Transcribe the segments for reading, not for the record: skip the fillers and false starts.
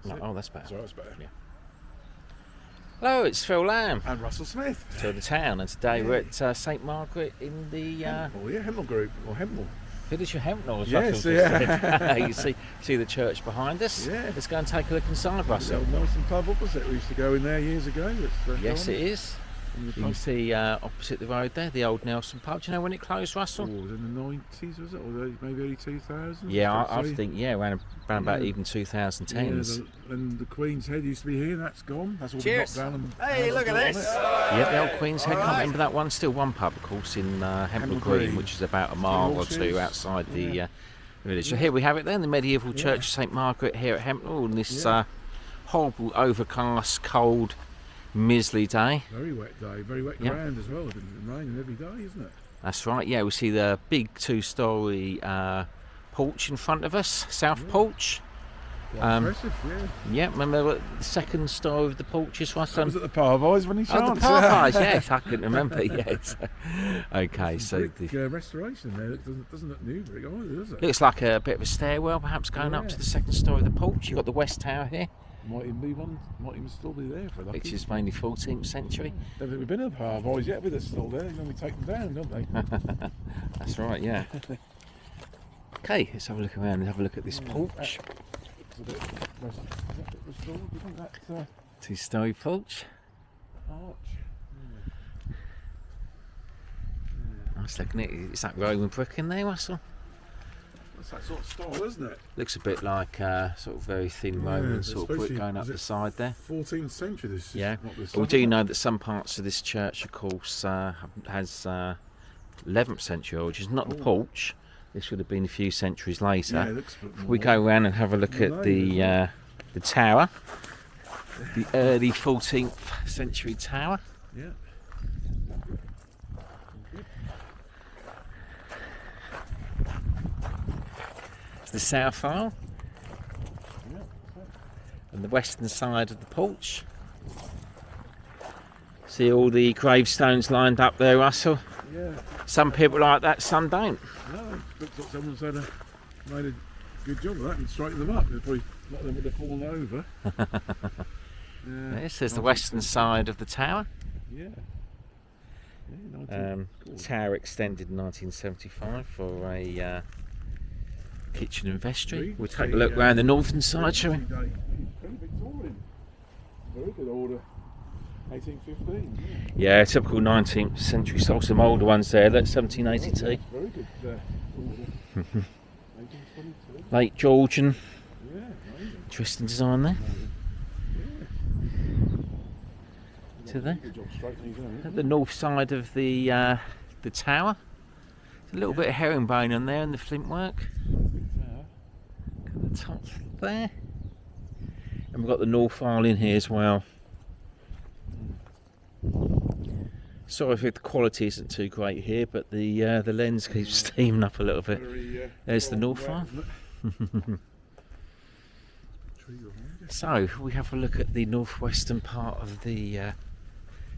No, oh, that's better. Sorry, that's better. Yeah. Hello, it's Phil Lamb. And Russell Smith. To the town, and today we're at St Margaret in the Hempnall Group, or Hempnall. village of Hempnall. Yes, yeah. You see the church behind us. Yeah. Let's go and take a look inside, Russell. The old Nelson pub opposite. We used to go in there years ago. Yes, it is. You can see opposite the road there, the old Nelson pub. Do you know when it closed, Russell? Oh, was it in the 90s, was it? Or maybe early 2000s? Yeah, I think, around about even 2010s. Yeah, and the Queen's Head used to be here, that's gone. That's all been knocked down. And Hey, look at this! Yeah, the old Queen's Head. Can't remember that one. Still one pub, of course, in Hempnall Green, which is about a mile or two outside the village. So here we have it then, the medieval church of St Margaret here at Hempnall, on this horrible, overcast, cold, miserly day. Very wet day, very wet ground as well. It's been raining every day, isn't it? That's right, yeah. We see the big two-storey porch in front of us, south porch. Impressive, Yeah, remember what the second story of the porch is, Russell? Was it the Parvise when he Oh, the Parvise, yes, I couldn't remember, yes. Okay, so the restoration there doesn't look new very either, does it? looks like a bit of a stairwell, perhaps going up to the second story of the porch. You've got the West Tower here, Might even still be there for lucky. which is mainly 14th century. Don't think we've been in the Parvise yet, but they're still there. They're going to be taken down, don't they? That's right, yeah. Okay, let's have a look around and have a look at this porch. It's a bit restored, isn't that Two-story porch. arch? Nice looking at it. It's that Roman brick in there, Russell. That's that sort of style, isn't it? Looks a bit like sort of very thin Roman it's sort of brick supposed to be- going up is the it side there. 14th century, this is Yeah, not this we stuff, do is it? know that some parts of this church, of course, has 11th century origins. Not the porch. This would have been a few centuries later. Yeah, it looks a bit more. We go around and have a look at the tower, the early 14th century tower. Yeah. It's the south aisle Yeah. and the western side of the porch. See all the gravestones lined up there, Russell. Yeah. Some people like that, some don't. No, looks like someone's made a good job of that and straightened them up. Probably a lot of them would have fallen over. This is the western side of the tower. Yeah. Yeah, Tower extended in 1975 for a kitchen and vestry. We'll take a look round the northern side, shall we? Very Victorian. Very good order. 1815. Yeah, typical 19th century style. Some older ones there. That's 1782. Very good order. 1822. Late Georgian. Yeah, amazing. Interesting design there. To there. Good job straightening these out. At the north side of the tower. There's a little bit of herringbone on there in the flint work. At the top there. And we've got the north aisle in here as well. Sorry if the quality isn't too great here, but the lens keeps steaming up a little bit. There's the north aisle. So we have a look at the northwestern part of the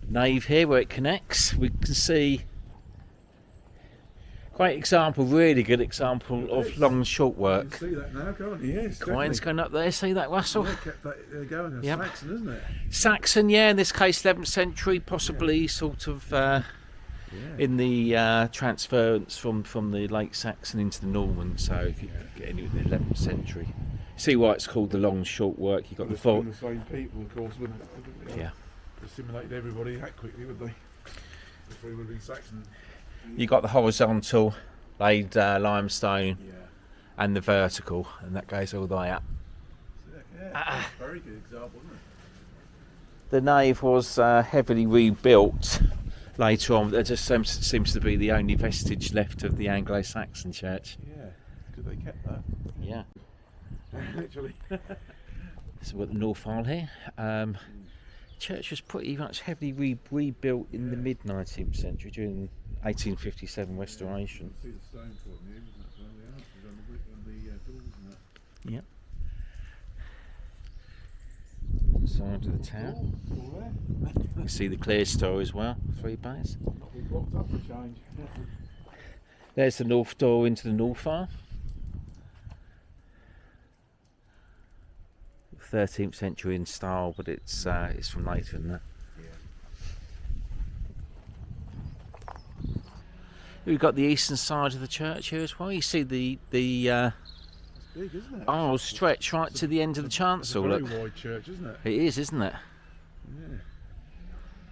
nave here where it connects. We can see great example, really good example of long and short You work. can see that now, can't you? Yes, Coins going up there, see that, Russell? Yeah, kept that going. Yep. Saxon, isn't it? Saxon, yeah, in this case 11th century, possibly sort of in the transference from the late Saxon into the Norman, so if you get into the 11th century. See why it's called the long and short work. You've got the They've been vault. the same people, of course, wouldn't it? Yeah. Assimilated everybody that quickly, would they? If we would have been Saxon. You got the horizontal laid limestone Yeah. and the vertical, and that goes all the way up. Yeah. Very good example, isn't it? The nave was heavily rebuilt later on. There just seems to be the only vestige left of the Anglo-Saxon church. Yeah. Because they kept that. Yeah. Literally. So we've got the north aisle here. Church was pretty much heavily rebuilt in the mid 19th century during 1857 restoration. See the stone court in here, isn't it? So the arches on the doors and that. Yep. Side of the tower. All there. You can see the clear store as well. 3 bays. Not been blocked up for a change. There's the north door into the north aisle. 13th century in style, but it's from later than that. We've got the eastern side of the church here as well. You see the It's big, isn't it? aisle stretch right to the end of the chancel. It's a Look, very wide church, isn't it? it is, isn't it? Yeah.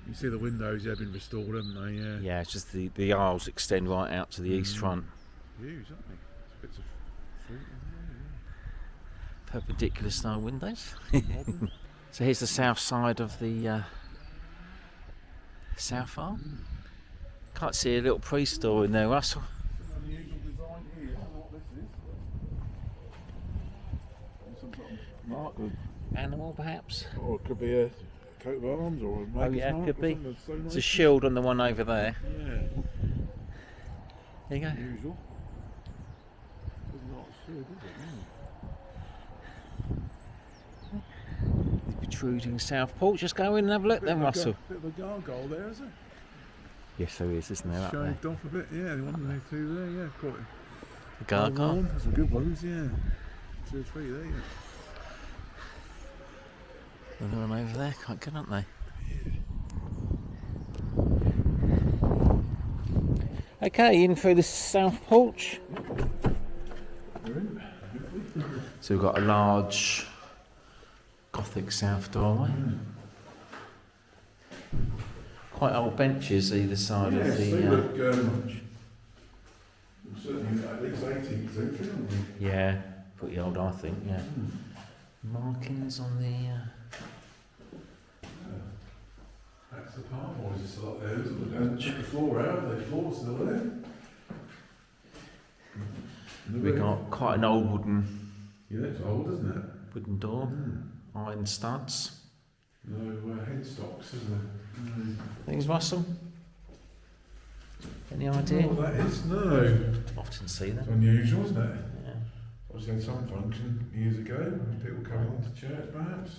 You see the windows, they've been restored, haven't they? Yeah. Yeah, it's just the aisles extend right out to the east front. Huge, aren't they? Bits of fruit in Perpendicular style windows. there, yeah. Modern. So here's the south side of the south aisle. Can't see a little priest door in there, Russell. Unusual design here. I don't know what this is. Some sort of mark with, Animal, perhaps? or it could be a coat of arms or a Oh maker's yeah, mark could or be. something. So There's nice. a shield on the one over there. Yeah. There you go. Unusual. Doesn't look like a shield, does it? The protruding south porch. Just go in and have a look then, Russell. Bit of a gargoyle there, is it? Yes, there is, isn't there? Up there. Shaved off a bit, yeah. The one or two there, yeah. Quite The gargoyle. worn. Some good ones, yeah. 2 or 3 there, yeah. Another one over there. Quite good, aren't they? Okay, in through the south porch. We're in. So we've got a large Gothic south doorway. Quite old benches either side of They the. look certainly at least 18th century, aren't they? Yeah, pretty old, I think. Yeah. Markings on the. That's the part, or is it still up there? Hasn't checked the floor out, the floor's still there. We got quite an old Yeah, it's old, isn't it? wooden door, iron studs. No headstocks, is there? No. Things, Russell? Any I don't idea? know what that is, no. Often see It's them. unusual, isn't it? Yeah. Obviously had some function years ago, when people coming into church perhaps.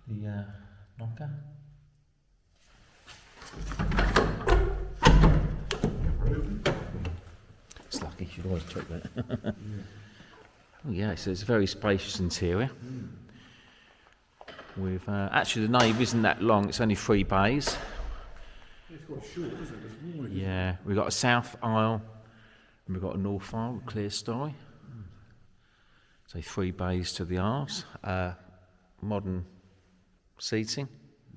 The knocker. It's lucky, you should always check that. Oh yeah, so it's a very spacious interior. With actually the nave isn't that long, it's only 3 bays. It's quite short, isn't it? It's wide. Yeah, we've got a south aisle and we've got a north aisle with clear story. So 3 bays to the aisles. Modern seating,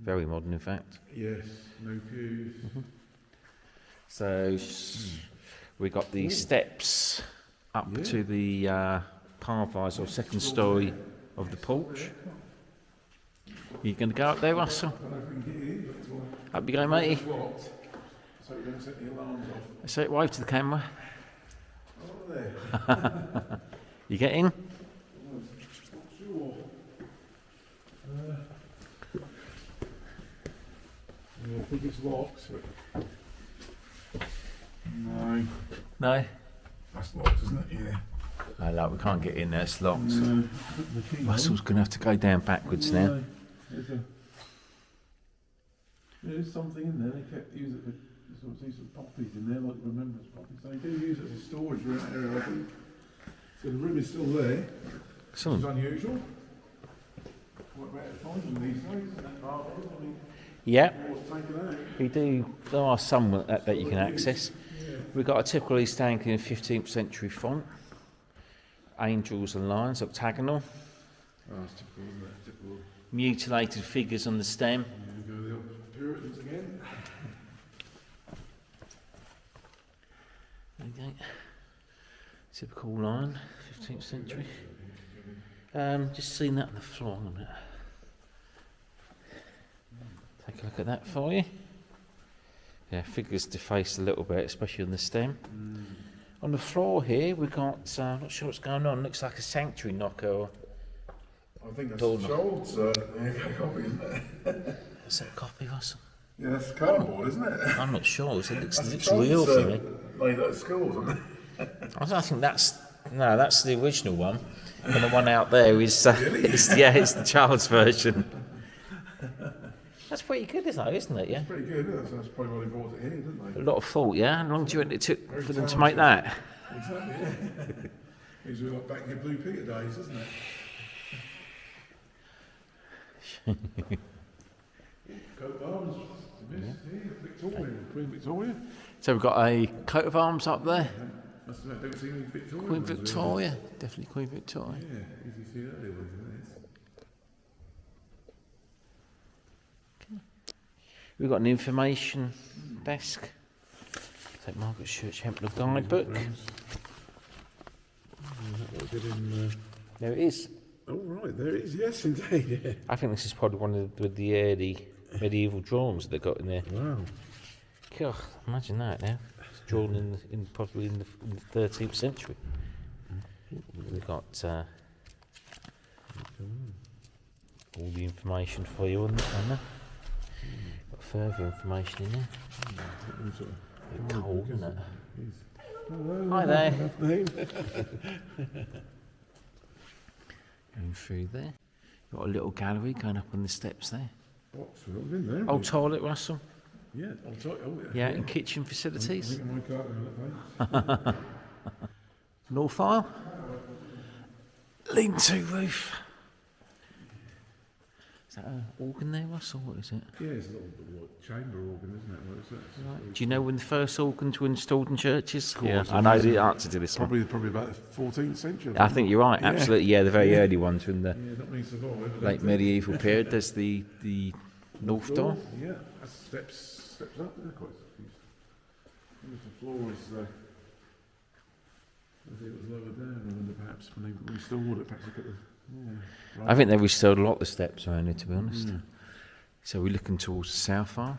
very modern in fact. Yes, no pews. So we got the steps up to the parvise or second story of the porch. You going to go up there, Russell? I don't know if we can get in, but it's all Up you go, matey. locked, so we don't set the alarms off. So wave to the camera. Oh, there. You get in? Not sure. Yeah, I think it's locked, but... No. No? That's locked, isn't it? Yeah. No, look, we can't get in there, it's locked. No. The key Russell's going to have to go down backwards now. No. There's something in there. They kept using it for some poppies in there, like remembrance poppies. They do use it as a storage room area, I think. So the room is still there, which is Excellent. unusual. Quite rare to find them these days, isn't it? I mean, Yeah, what's taken out? we do. There are some that you can access. Yeah. We've got a typical East Anglian 15th century font. Angels and lions, octagonal. Oh, it's typical, isn't it? Typical. Mutilated figures on the stem. Here we go, the old Puritans again. Okay. Typical lion, 15th century. Just seen that on the floor a minute. Take a look at that for you. Yeah, figures defaced a little bit, especially on the stem. On the floor here, we've got, not sure what's going on, looks like a sanctuary knocker. Or, I think that's Door the Schultz copy, isn't it? is that a copy, Russell? Yeah, that's cardboard, isn't it? I'm not sure, it looks That's real to me. Made at school, isn't it? I don't think that's the original one. And the one out there is, Really? it's the child's version. That's pretty good, isn't it? Yeah. Pretty good, isn't it? That's probably why they brought it here, didn't they? A lot of thought, yeah? How long do you reckon it took for them to make that? Exactly, yeah. These were like back in your Blue Peter days, isn't it? Coat of arms. Victoria, Queen Victoria. So we've got a coat of arms up there. Must have, don't see any Victoria. Queen Victoria, definitely Queen Victoria. Yeah, easy to see earlier ones, isn't it? We've got an information desk. St Margaret's Church Hempnall guidebook. There it is. Oh right, there it is. Yes, indeed. Yeah. I think this is probably one of the early medieval drawings they got in there. Wow. God, imagine that now. It's drawn probably in the 13th century. We've got all the information for you on there. Got further information in there. A bit cold, isn't it? Hi there. Going through there. Got a little gallery going up on the steps there. What's in there? Old toilet, Russell. Yeah, I'll tell you. Yeah, and kitchen facilities. I think I might go out North aisle. Lean-to roof. Is that an organ there, Russell? What is it? yeah, it's a little chamber organ, isn't it? What is that? Right. Do you know when the first organs were installed in churches? Of course, I know the answer to this one. Probably about the 14th century. I think you're right, Yeah. absolutely. Yeah, the very early ones were in the Yeah, not many survive. but late medieval period. There's the north door. Yeah, that's steps up there, quite a few. I wonder if the floor is. I think it was lower down. I wonder perhaps when they restored it, perhaps they put the. Yeah, right. I think they restored a lot of the steps around here, to be honest. So we're looking towards the south arm.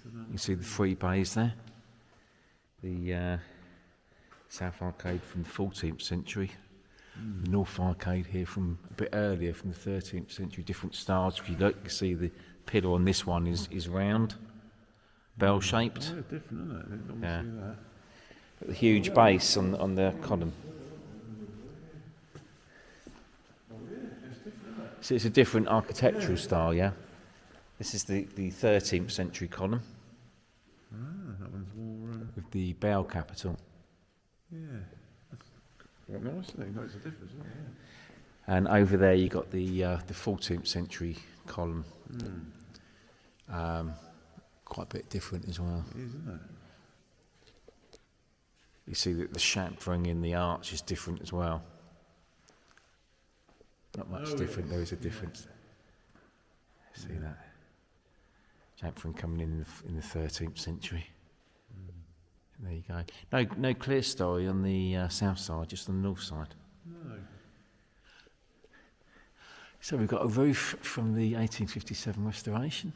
You can see the three bays there. The south arcade from the 14th century. The north arcade here from a bit earlier, from the 13th century. Different styles. If you look, you see the pillar on this one is round, bell-shaped. Oh, yeah, different, isn't it? I didn't Yeah. see that. The huge base on the column. So it's a different architectural style, yeah? This is the 13th century column Ah, that one's more. with the bell capital. Yeah. That's quite nice, isn't it? Notice the difference, isn't it? And over there you got the 14th century column. Quite a bit different as well. Yeah. It is, isn't it? You see that the chamfering in the arch is different as well. Not much different, there is a difference. See that? Chamfering coming in the 13th century. There you go. No clear story on the south side, just on the north side. No. So we've got a roof from the 1857 restoration.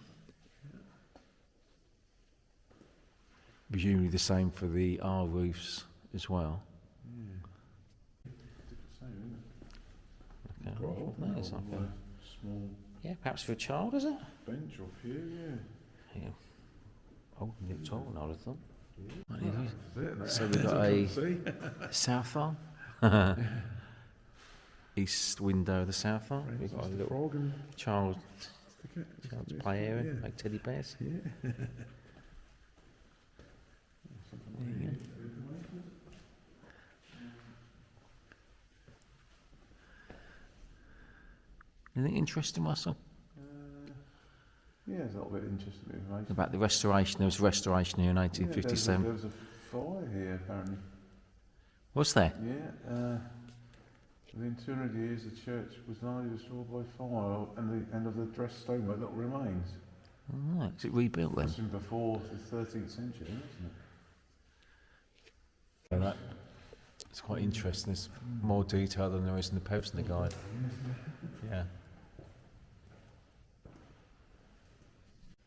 Presumably the same for the R roofs as well. Okay, Quite old that now, is like with a- a small yeah, perhaps for a child, is it? bench up here, yeah. Yeah. Oh, it's tall, I would have thought. Right, That's it, so we've got a See? south arm. East window of the south arm. We've got a little frog and child's stick it. play area, Yeah. like teddy bears. Yeah. There you go. Anything interesting, Russell? Yeah, it's a little bit interesting information. About the restoration. There was a restoration here in Yeah, 1857. there was a fire here, apparently. Was there? Yeah. Within 200 years, the church was largely destroyed by fire, and the end of the dressed stonework that remains. Oh, right. Is it rebuilt then? That's been before the 13th century, isn't it? Right. It's quite interesting. There's more detail than there is in the Pevsner guide. Yeah.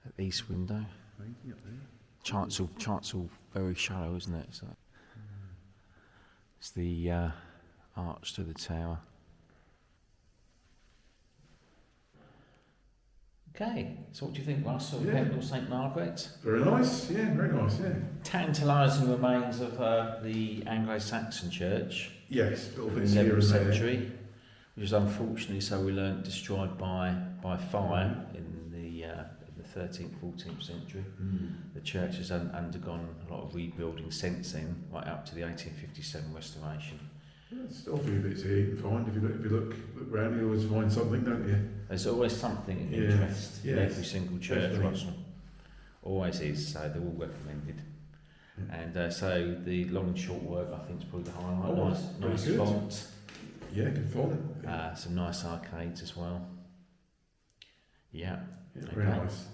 At the east window. Painting up there. Chancel very shallow, isn't it? So it's the arch to the tower. Okay, so what do you think, Russ, of Yeah. Hempnall St Margaret? Very nice, yeah, very nice, yeah. Tantalising remains of the Anglo-Saxon church Yes, little in the bits here 11th and there. century, which was unfortunately, so we learnt, destroyed by fire in the 13th, 14th century. The church has undergone a lot of rebuilding since then, right up to the 1857 restoration. There's still a few bits here you can find. If you look round, you always find something, don't you? There's always something of Yeah. interest in Yes, every single church, definitely. Russell. Always is, so they're all recommended. Yeah. And so the long and short work, I think, is probably the highlight. Oh, Nice very good. font, Yeah, good font. some nice arcades as well. Yeah. Yeah, very okay. nice.